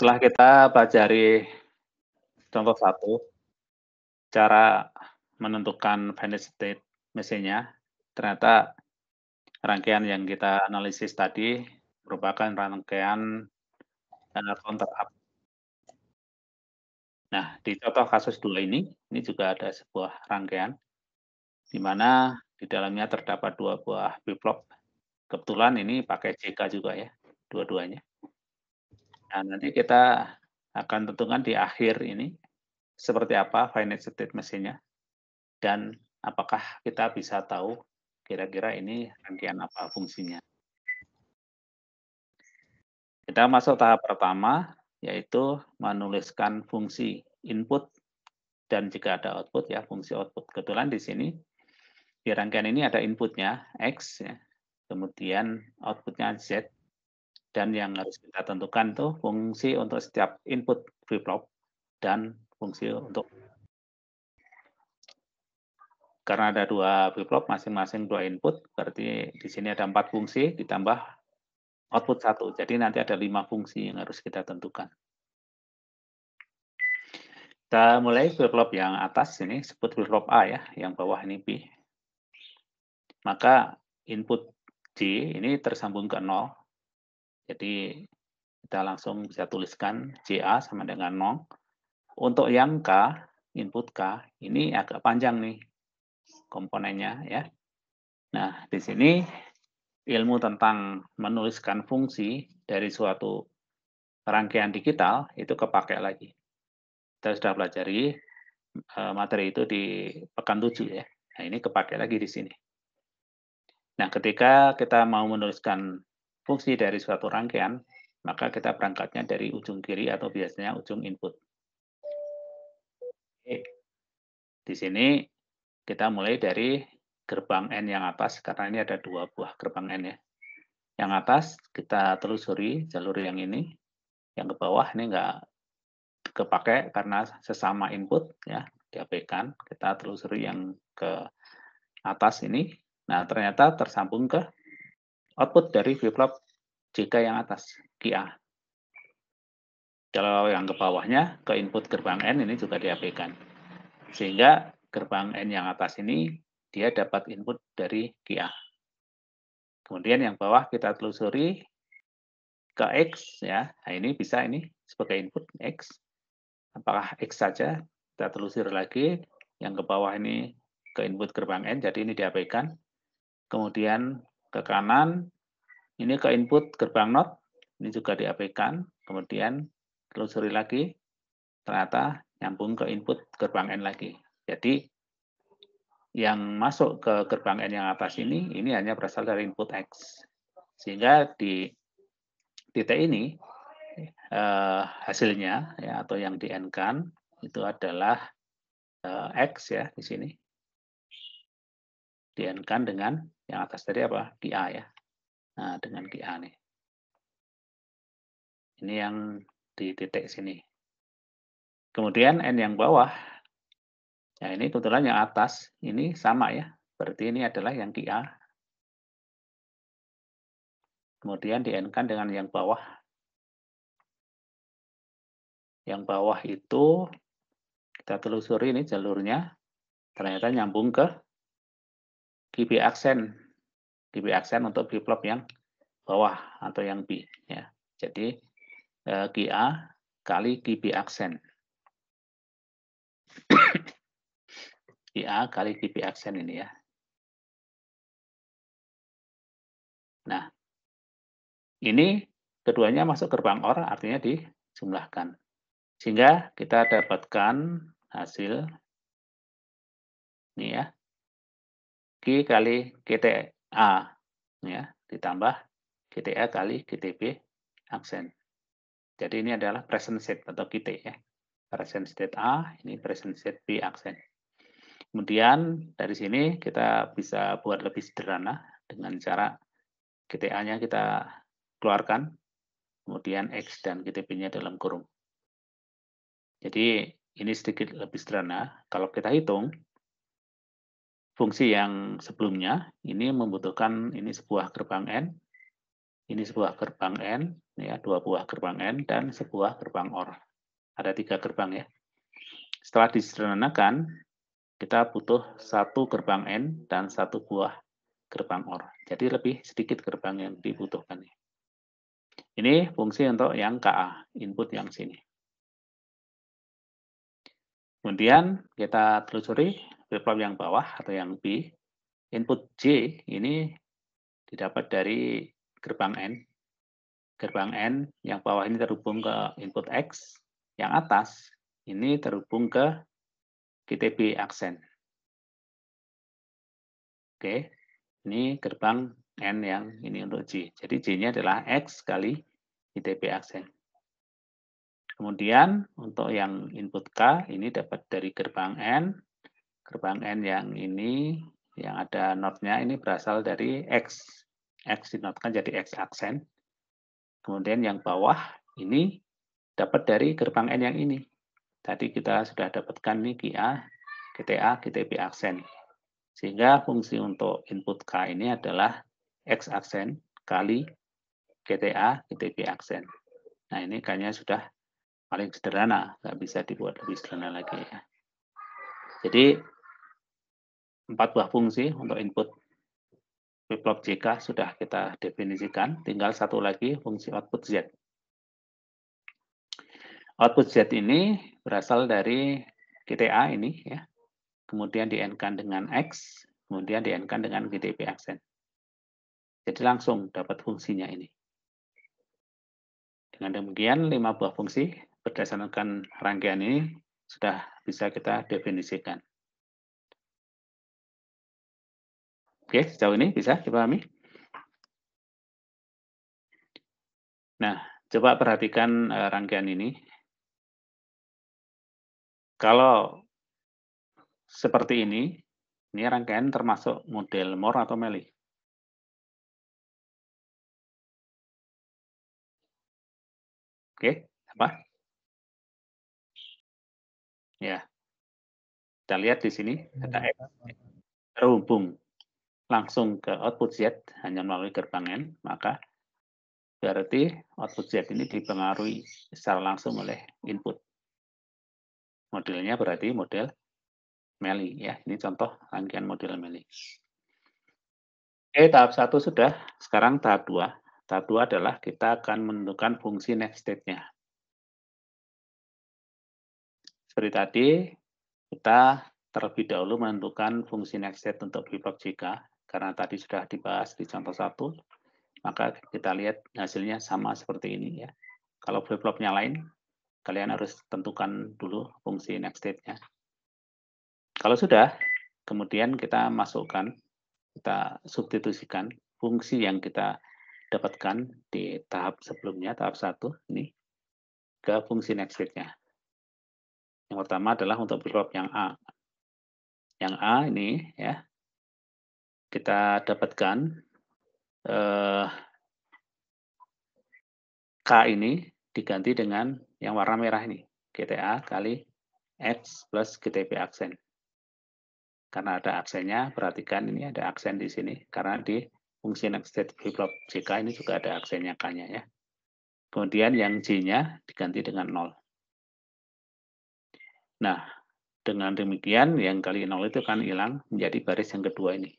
Setelah kita pelajari contoh satu, cara menentukan finite state mesinnya, ternyata rangkaian yang kita analisis tadi merupakan rangkaian, counter up. Nah, di contoh kasus 2 ini juga ada sebuah rangkaian, di mana di dalamnya terdapat 2 buah flip-flop. Kebetulan ini pakai JK juga ya, dua-duanya. Nah, nanti kita akan tentukan di akhir ini, seperti apa finite state mesinnya. Dan apakah kita bisa tahu kira-kira ini rangkaian apa fungsinya. Kita masuk tahap pertama, yaitu menuliskan fungsi input dan jika ada output ya, fungsi output. Kebetulan di sini, di rangkaian ini ada inputnya X ya, kemudian outputnya Z, dan yang harus kita tentukan tuh fungsi untuk setiap input flip-flop dan fungsi untuk karena ada 2 flip-flop masing-masing 2 input, berarti di sini ada 4 fungsi ditambah output 1. Jadi nanti ada 5 fungsi yang harus kita tentukan. Kita mulai flip-flop yang atas ini sebut flip-flop A ya, yang bawah ini B. Maka input J ini tersambung ke 0. Jadi kita langsung bisa tuliskan JA sama dengan 0. Untuk yang K, input K, ini agak panjang nih komponennya ya. Nah, di sini ilmu tentang menuliskan fungsi dari suatu rangkaian digital itu kepakai lagi. Kita sudah pelajari materi itu di pekan 7 ya. Nah, ini kepakai lagi di sini. Nah, ketika kita mau menuliskan fungsi dari suatu rangkaian, maka kita berangkatnya dari ujung kiri atau biasanya ujung input. Oke. Di sini kita mulai dari gerbang N yang atas, karena ini ada 2 buah gerbang N ya. Yang atas kita telusuri jalur yang ini, yang ke bawah ini enggak kepakai karena sesama input ya, diabaikan. Kita telusuri yang ke atas ini. Nah, ternyata tersambung ke output dari flip-flop JK yang atas, QA. Kalau yang ke bawahnya, ke input gerbang N ini juga diabaikan. Sehingga gerbang N yang atas ini, dia dapat input dari QA. Kemudian yang bawah kita telusuri ke X ya. Nah, ini bisa ini sebagai input X. Apakah X saja? Kita telusuri lagi. Yang ke bawah ini ke input gerbang N, jadi ini diabaikan. Kemudian ke kanan, ini ke input gerbang NOT, ini juga diabaikan. Kemudian telusuri lagi, ternyata nyambung ke input gerbang N lagi. Jadi yang masuk ke gerbang N yang atas ini hanya berasal dari input X. Sehingga di titik ini hasilnya ya, atau yang di N-kan itu adalah X ya di sini. Di N-kan dengan yang atas tadi apa? QA ya. Nah, dengan QA nih. Ini yang di titik sini. Kemudian N yang bawah, nah ini kebetulan yang atas, ini sama ya. Berarti ini adalah yang QA. Kemudian di N-kan dengan yang bawah. Yang bawah itu kita telusuri ini jalurnya, ternyata nyambung ke QB aksen. QB aksen untuk flip-flop yang bawah atau yang B ya. Jadi QA kali QB aksen. QA kali QB aksen ini ya. Nah, ini keduanya masuk gerbang OR, artinya dijumlahkan. Sehingga kita dapatkan hasil ini ya. Q kali GTA ya, ditambah GTA kali GTB aksen. Jadi ini adalah present state atau QT ya. Present state A, ini present state B aksen. Kemudian dari sini kita bisa buat lebih sederhana dengan cara GTA-nya kita keluarkan, kemudian X dan GTB-nya dalam kurung. Jadi ini sedikit lebih sederhana. Kalau kita hitung, fungsi yang sebelumnya ini membutuhkan ini sebuah gerbang N, Ini sebuah gerbang N, ya, 2 buah gerbang N, dan sebuah gerbang OR. Ada 3 gerbang ya. Setelah disederhanakan, kita butuh 1 gerbang N dan 1 buah gerbang OR. Jadi lebih sedikit gerbang yang dibutuhkan. Ini fungsi untuk yang KA, input yang sini. Kemudian kita telusuri flip-flop yang bawah atau yang B. Input J ini didapat dari gerbang N. Gerbang N yang bawah ini terhubung ke input X, yang atas ini terhubung ke GTB aksen. Oke, ini gerbang N yang ini untuk J. Jadi J-nya adalah X kali GTB aksen. Kemudian untuk yang input K ini dapat dari gerbang N. Gerbang N yang ini yang ada notnya ini berasal dari X. X dinotkan jadi X aksen. Kemudian yang bawah ini dapat dari gerbang N yang ini. Tadi kita sudah dapatkan nih QA, GTA, GTB aksen. Sehingga fungsi untuk input K ini adalah X aksen kali GTA, GTB aksen. Nah ini kayaknya sudah paling sederhana, nggak bisa dibuat lebih sederhana lagi ya. Jadi 4 buah fungsi untuk input flip-flop JK sudah kita definisikan, tinggal satu lagi fungsi output Z. Output Z ini berasal dari GTA ini ya, kemudian di-N-kan dengan X, kemudian di-N-kan dengan GTB aksen. Jadi langsung dapat fungsinya ini. Dengan demikian 5 buah fungsi berdasarkan rangkaian ini sudah bisa kita definisikan. Oke, sejauh ini bisa dipahami? Nah, coba perhatikan rangkaian ini. Kalau seperti ini rangkaian termasuk model Moore atau Mealy? Oke, apa? Ya, kita lihat di sini ada X terhubung langsung ke output Z hanya melalui gerbang N, maka berarti output Z ini dipengaruhi secara langsung oleh input. Modelnya berarti model Mealy ya. Ini contoh rangkaian model Mealy. Oke, tahap 1 sudah. Sekarang tahap 2. Tahap 2 adalah kita akan menentukan fungsi next state-nya. Seperti tadi, kita terlebih dahulu menentukan fungsi next state untuk flip-flop JK, karena tadi sudah dibahas di contoh 1, maka kita lihat hasilnya sama seperti ini ya. Kalau flip-flopnya lain, kalian harus tentukan dulu fungsi next state-nya. Kalau sudah, kemudian kita masukkan, kita substitusikan fungsi yang kita dapatkan di tahap sebelumnya, tahap 1 ini, ke fungsi next state-nya. Yang pertama adalah untuk flip-flop yang A. Yang A ini ya, kita dapatkan K ini diganti dengan yang warna merah ini, GTA kali X plus GTB aksen. Karena ada aksennya, perhatikan ini ada aksen di sini, karena di fungsi next state flip-flop JK ini juga ada aksennya K-nya ya. Kemudian yang J-nya diganti dengan 0. Nah, dengan demikian yang kali 0 itu akan hilang menjadi baris yang kedua ini.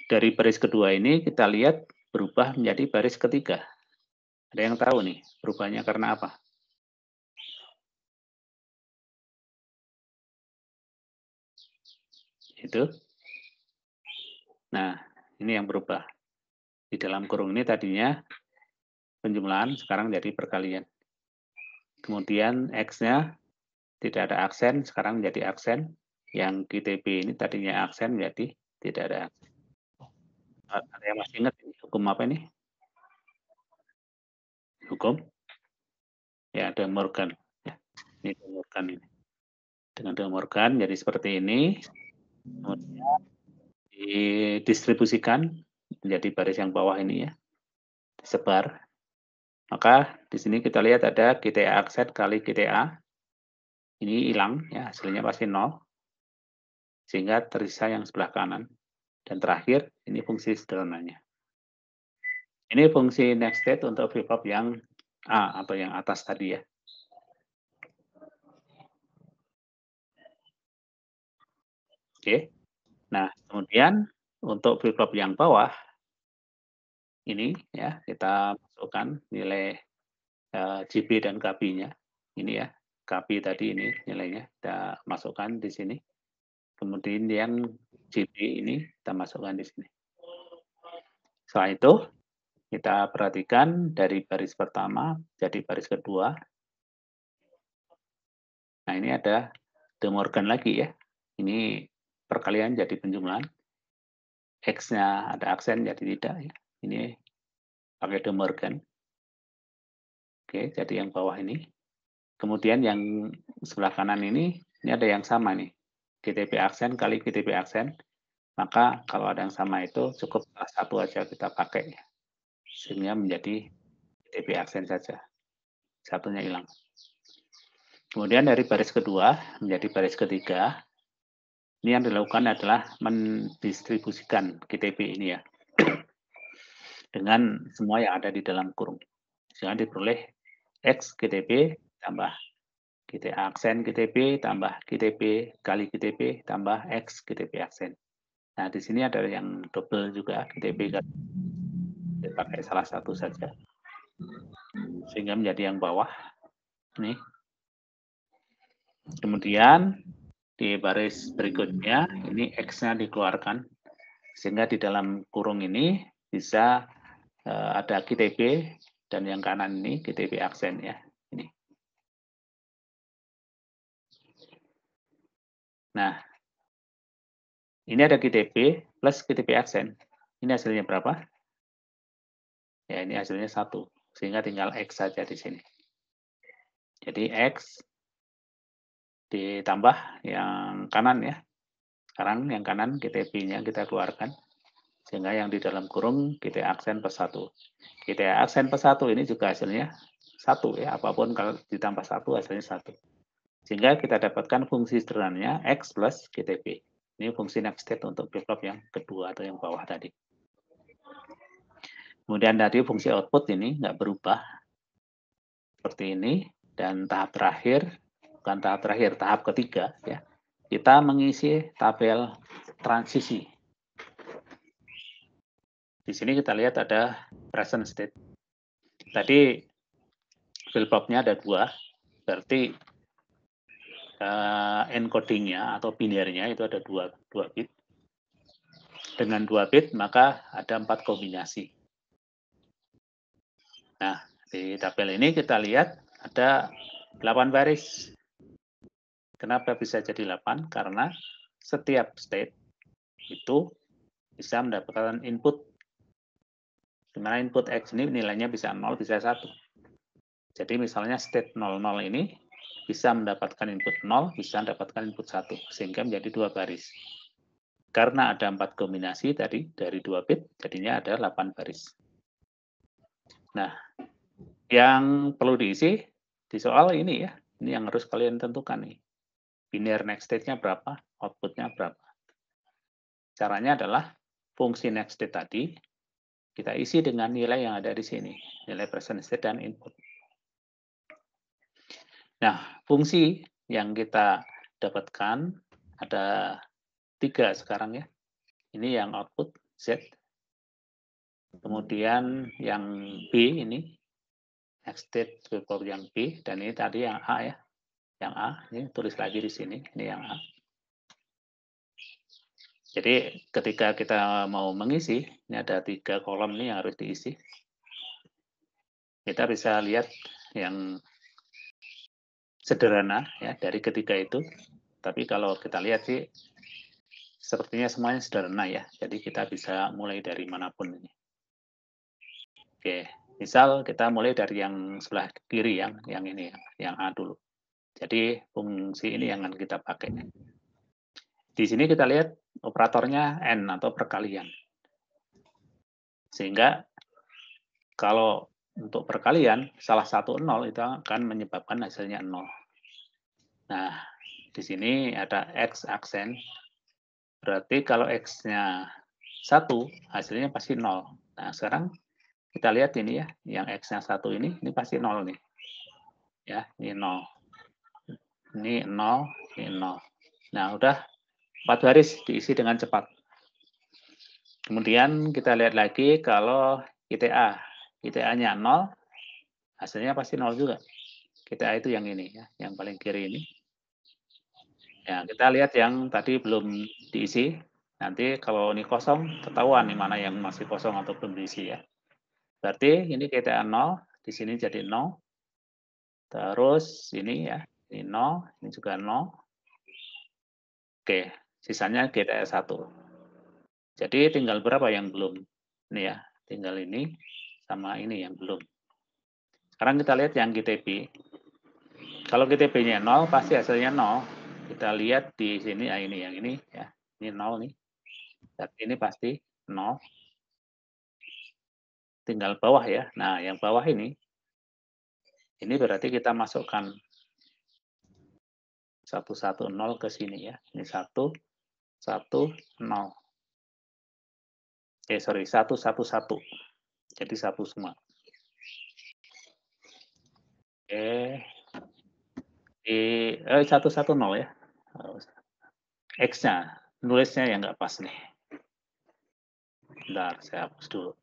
Dari baris kedua ini kita lihat berubah menjadi baris ketiga. Ada yang tahu nih berubahnya karena apa? Itu. Nah, ini yang berubah. Di dalam kurung ini tadinya penjumlahan, sekarang jadi perkalian. Kemudian X-nya tidak ada aksen, sekarang menjadi aksen. Yang GTB ini tadinya aksen, jadi tidak ada aksen. Ada yang masih ingat ini, hukum apa ini? Hukum? Ya, De Morgan. Ya, ini De Morgan ini. Dengan De Morgan jadi seperti ini. Kemudian didistribusikan menjadi baris yang bawah ini ya. Disebar. Maka di sini kita lihat ada GTA aksen kali GTA. Ini hilang ya, hasilnya pasti 0. Sehingga tersisa yang sebelah kanan. Dan terakhir, ini fungsi sederhananya. Ini fungsi next state untuk flip-flop yang A atau yang atas tadi ya. Oke. Nah, kemudian untuk flip-flop yang bawah ini ya, kita masukkan nilai JB dan KB-nya. Ini ya, KB tadi ini nilainya kita masukkan di sini. Kemudian yang JB ini kita masukkan di sini. Setelah itu, kita perhatikan dari baris pertama jadi baris kedua. Nah, ini ada De Morgan lagi ya. Ini perkalian jadi penjumlahan. X-nya ada aksen jadi tidak ya. Ini pakai De Morgan. Oke, jadi yang bawah ini. Kemudian yang sebelah kanan ini ada yang sama nih. GTP aksen kali GTP aksen. Maka kalau ada yang sama itu cukup salah satu aja kita pakai. Sehingga menjadi GTP aksen saja. Satunya hilang. Kemudian dari baris kedua menjadi baris ketiga. Ini yang dilakukan adalah mendistribusikan GTP ini ya. Dengan semua yang ada di dalam kurung. Sehingga diperoleh X GTP tambah GT aksen GTP tambah GTP kali GTP tambah X GTP aksen. Nah, di sini ada yang double juga GTP kan. Kita pakai salah satu saja. Sehingga menjadi yang bawah. Nih. Kemudian di baris berikutnya ini X-nya dikeluarkan. Sehingga di dalam kurung ini bisa ada GTP dan yang kanan ini GTP aksen ya. Ini. Nah, ini ada GTP plus GTP aksen. Ini hasilnya berapa? Ya, ini hasilnya 1. Sehingga tinggal X saja di sini. Jadi X ditambah yang kanan ya. Sekarang yang kanan GTP-nya kita keluarkan. Sehingga yang di dalam kurung GT aksen plus 1. GT aksen plus 1 ini juga hasilnya 1 ya. Apapun kalau ditambah 1 hasilnya 1. Sehingga kita dapatkan fungsi sederhananya X plus GTP. Ini fungsi next state untuk flip-flop yang kedua atau yang bawah tadi. Kemudian tadi fungsi output ini nggak berubah. Seperti ini. Dan tahap terakhir, bukan tahap terakhir, tahap ketiga ya. Kita mengisi tabel transisi. Di sini kita lihat ada present state. Tadi flip-flopnya ada 2, berarti encodingnya atau binarnya itu ada 2 bit. Dengan 2 bit maka ada 4 kombinasi. Nah, di tabel ini kita lihat ada 8 baris. Kenapa bisa jadi 8? Karena setiap state itu bisa mendapatkan input. Di mana input X ini nilainya bisa 0, bisa 1. Jadi misalnya state 00 ini bisa mendapatkan input 0, bisa mendapatkan input 1. Sehingga menjadi 2 baris. Karena ada 4 kombinasi tadi dari 2 bit, jadinya ada 8 baris. Nah, yang perlu diisi di soal ini ya, ini yang harus kalian tentukan nih. Binary next state-nya berapa, output-nya berapa. Caranya adalah fungsi next state tadi kita isi dengan nilai yang ada di sini, nilai present state dan input. Nah, fungsi yang kita dapatkan ada 3 sekarang ya. Ini yang output Z. Kemudian yang B ini next state flip-flop yang B, dan ini tadi yang A ya. Yang A, ini tulis lagi di sini, ini yang A. Jadi ketika kita mau mengisi, ini ada 3 kolom nih yang harus diisi. Kita bisa lihat yang sederhana ya dari ketiga itu. Tapi kalau kita lihat sih sepertinya semuanya sederhana ya. Jadi kita bisa mulai dari manapun ini. Oke, misal kita mulai dari yang sebelah kiri yang ini, yang A dulu. Jadi fungsi ini yang akan kita pakai. Di sini kita lihat operatornya N atau perkalian. Sehingga kalau untuk perkalian, salah satu 0 itu akan menyebabkan hasilnya 0. Nah, di sini ada X aksen. Berarti kalau X-nya 1, hasilnya pasti 0. Nah, sekarang kita lihat ini ya, yang X-nya 1 ini pasti 0 nih. Ya, ini 0. Ini 0, ini 0. Nah, udah 4 baris diisi dengan cepat. Kemudian kita lihat lagi kalau ITA. ITA-nya 0, hasilnya pasti 0 juga. ITA itu yang ini ya, yang paling kiri ini. Ya, kita lihat yang tadi belum diisi. Nanti kalau ini kosong, ketahuan nih mana yang masih kosong atau belum diisi ya. Berarti ini ITA 0, di sini jadi 0. Terus ini ya, ini 0, ini juga 0. Oke, sisanya GTS 1. Jadi tinggal berapa yang belum? Ini ya, tinggal ini sama ini yang belum. Sekarang kita lihat yang GTP. Kalau GTP-nya 0, pasti hasilnya 0. Kita lihat di sini, ini yang ini ya. Ini 0 nih. Dan ini pasti 0. Tinggal bawah ya. Nah, yang bawah ini berarti kita masukkan 110 ke sini ya. Ini 1, 1, 0. Sorry, 111. Jadi 1 semua. Oke. 110 ya. X-nya. Nulisnya yang nggak pas nih. Bentar, saya hapus dulu.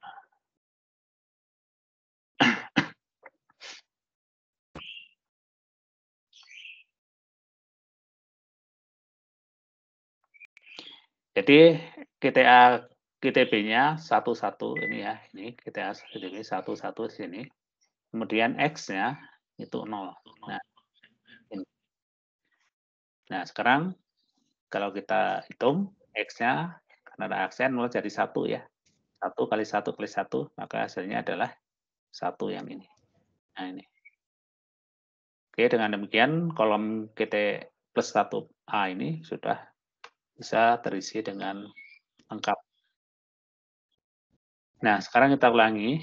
Jadi GTA GTB-nya 11 ini ya, ini GTA GTB 11 di sini. Kemudian X-nya itu 0. Nah, ini. Nah, sekarang kalau kita hitung X-nya karena ada aksen 0 jadi 1 ya. 1 kali 1 kali 1, maka hasilnya adalah 1 yang ini. Nah, ini. Oke, dengan demikian kolom GT plus 1A ini sudah bisa terisi dengan lengkap. Nah, sekarang kita ulangi.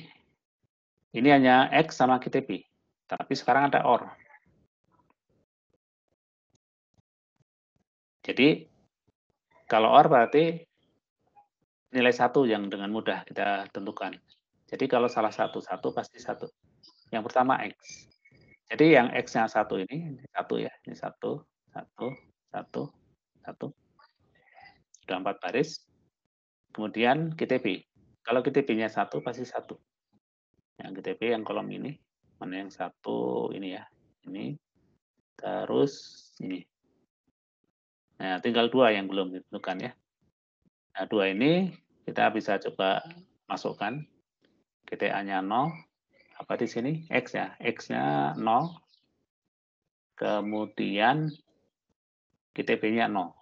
Ini hanya X sama GTP, tapi sekarang ada OR. Jadi, kalau OR berarti nilai 1 yang dengan mudah kita tentukan. Jadi kalau salah satu pasti 1. Yang pertama X. Jadi yang X-nya 1 ini 1 ya, ini 1, 1, 1, 1. Sudah 4 baris. Kemudian GTP. Kalau GTP-nya 1 pasti 1. Yang GTP yang kolom ini, mana yang 1 ini ya, ini. Terus ini. Nah, tinggal 2 yang belum ditentukan ya. Nah, 2 ini kita bisa coba masukkan. GTA-nya 0, apa di sini? X ya. X-nya 0. Kemudian GTB-nya 0.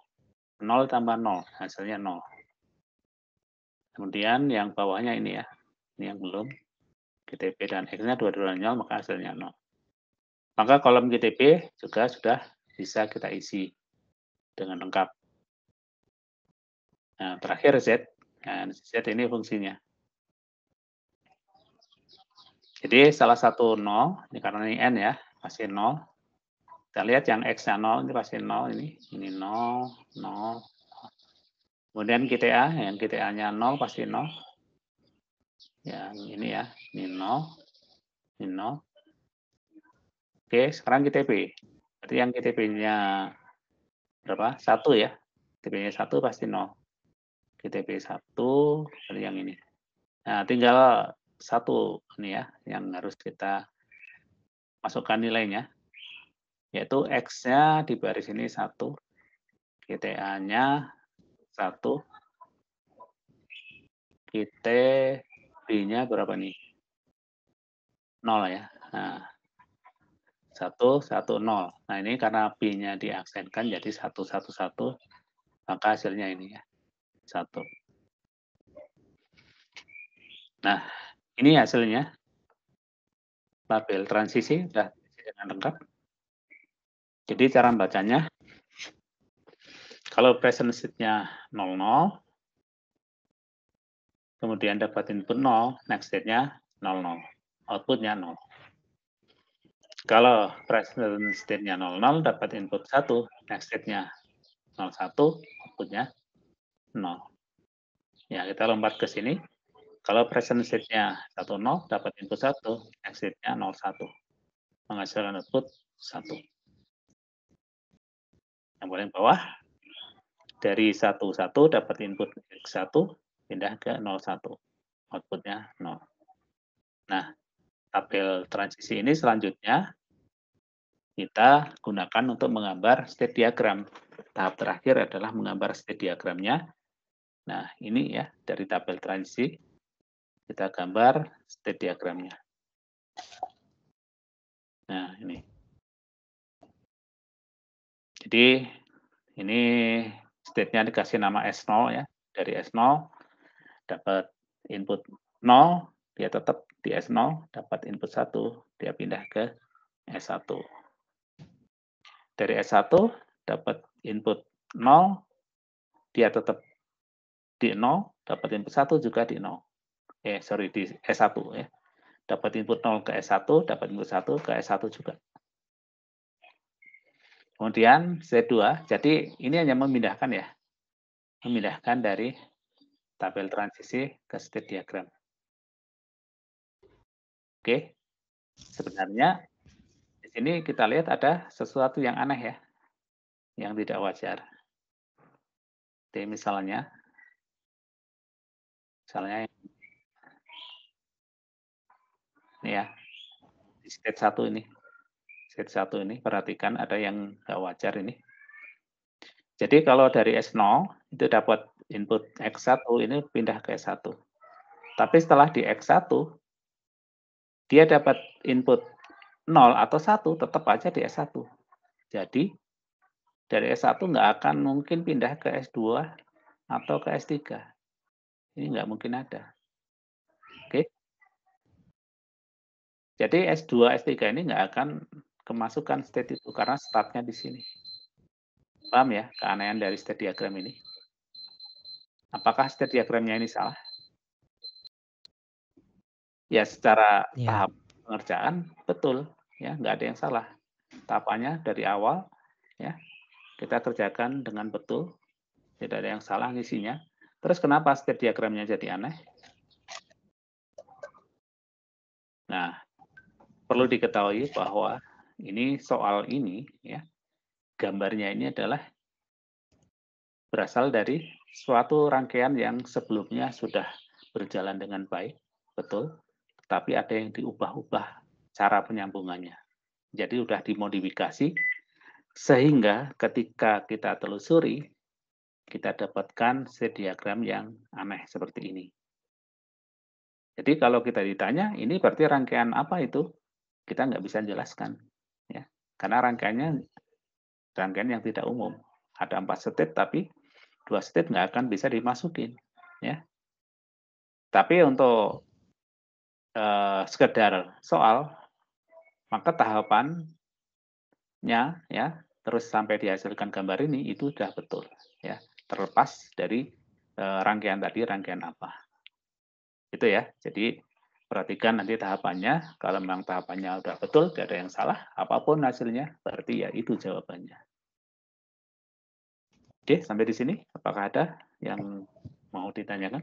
0 tambah 0, hasilnya 0. Kemudian yang bawahnya ini ya. Ini yang belum. GTB dan X-nya dua-duanya 0, maka hasilnya 0. Maka kolom GTB juga sudah bisa kita isi dengan lengkap. Nah, terakhir Z. Nah, Z ini fungsinya. Jadi salah satu 0, ini karena ini N ya, pasti 0. Kita lihat yang X-nya 0, ini pasti 0 ini. Ini 0, 0. Kemudian GTA, yang GTA-nya 0 pasti 0. Yang ini ya, ini 0, ini 0. Oke, sekarang GTP. Berarti yang GTP-nya berapa? 1 ya. GTP-nya 1 pasti 0. GTP 1, dari yang ini. Nah, tinggal 1 ini ya, yang harus kita masukkan nilainya. Yaitu X-nya di baris ini 1. GTA-nya 1. GTB-nya berapa nih? 0 ya. Nah, 1, 1, 0. Nah, ini karena B-nya diaksenkan jadi 1, 1, 1, maka hasilnya ini ya, 1. Nah, ini hasilnya. Label transisi sudah dengan lengkap. Jadi cara bacanya, kalau present state-nya 00, kemudian dapat input 0, next state-nya 00, output-nya 0. Kalau present state-nya 00, dapat input 1, next state-nya 01, output-nya 0. Ya, kita lompat ke sini. Kalau present state-nya 10 dapat input 1, exit-nya 01, menghasilkan output 1. Yang paling bawah dari 11 dapat input X1 pindah ke 01, output-nya 0. Nah, tabel transisi ini selanjutnya kita gunakan untuk menggambar state diagram. Tahap terakhir adalah menggambar state diagramnya. Nah, ini ya dari tabel transisi kita gambar state diagramnya. Nah, ini. Jadi ini state-nya dikasih nama S0 ya. Dari S0 dapat input 0, dia tetap di S0, dapat input 1, dia pindah ke S1. Dari S1 dapat input 0, dia tetap di 0, dapat input 1 juga di 0. Di S1 ya. Dapat input 0 ke S1, dapat input 1 ke S1 juga. Kemudian C2, jadi ini hanya memindahkan ya. Memindahkan dari tabel transisi ke state diagram. Oke. Sebenarnya di sini kita lihat ada sesuatu yang aneh ya. Yang tidak wajar. Jadi misalnya ini ya, di state 1 ini. State 1 ini, perhatikan ada yang nggak wajar ini. Jadi kalau dari S0 itu dapat input X1 ini pindah ke S1. Tapi setelah di X1 dia dapat input 0 atau 1 tetap aja di S1. Jadi dari S1 nggak akan mungkin pindah ke S2 atau ke S3. Ini nggak mungkin ada. Oke. Jadi S2, S3 ini nggak akan kemasukan state itu karena startnya di sini. Paham ya keanehan dari state diagram ini? Apakah state diagramnya ini salah? Ya secara Ya. tahap pengerjaan betul, ya nggak ada yang salah. Tahapannya dari awal, ya kita kerjakan dengan betul, tidak ada yang salah ngisinya. Terus kenapa state diagramnya jadi aneh? Nah, perlu diketahui bahwa ini soal ini, ya gambarnya ini adalah berasal dari suatu rangkaian yang sebelumnya sudah berjalan dengan baik, betul, tapi ada yang diubah-ubah cara penyambungannya. Jadi sudah dimodifikasi, sehingga ketika kita telusuri, kita dapatkan state diagram yang aneh seperti ini. Jadi kalau kita ditanya, ini berarti rangkaian apa itu? Kita nggak bisa jelaskan. Ya. Karena rangkaiannya rangkaian yang tidak umum. Ada 4 state, tapi 2 state nggak akan bisa dimasukin. Ya. Tapi untuk sekedar soal, maka tahapannya ya terus sampai dihasilkan gambar ini itu sudah betul ya, terlepas dari rangkaian tadi rangkaian apa. Itu ya. Jadi perhatikan nanti tahapannya, kalau memang tahapannya sudah betul, tidak ada yang salah, apapun hasilnya berarti ya itu jawabannya. Oke, sampai di sini apakah ada yang mau ditanyakan?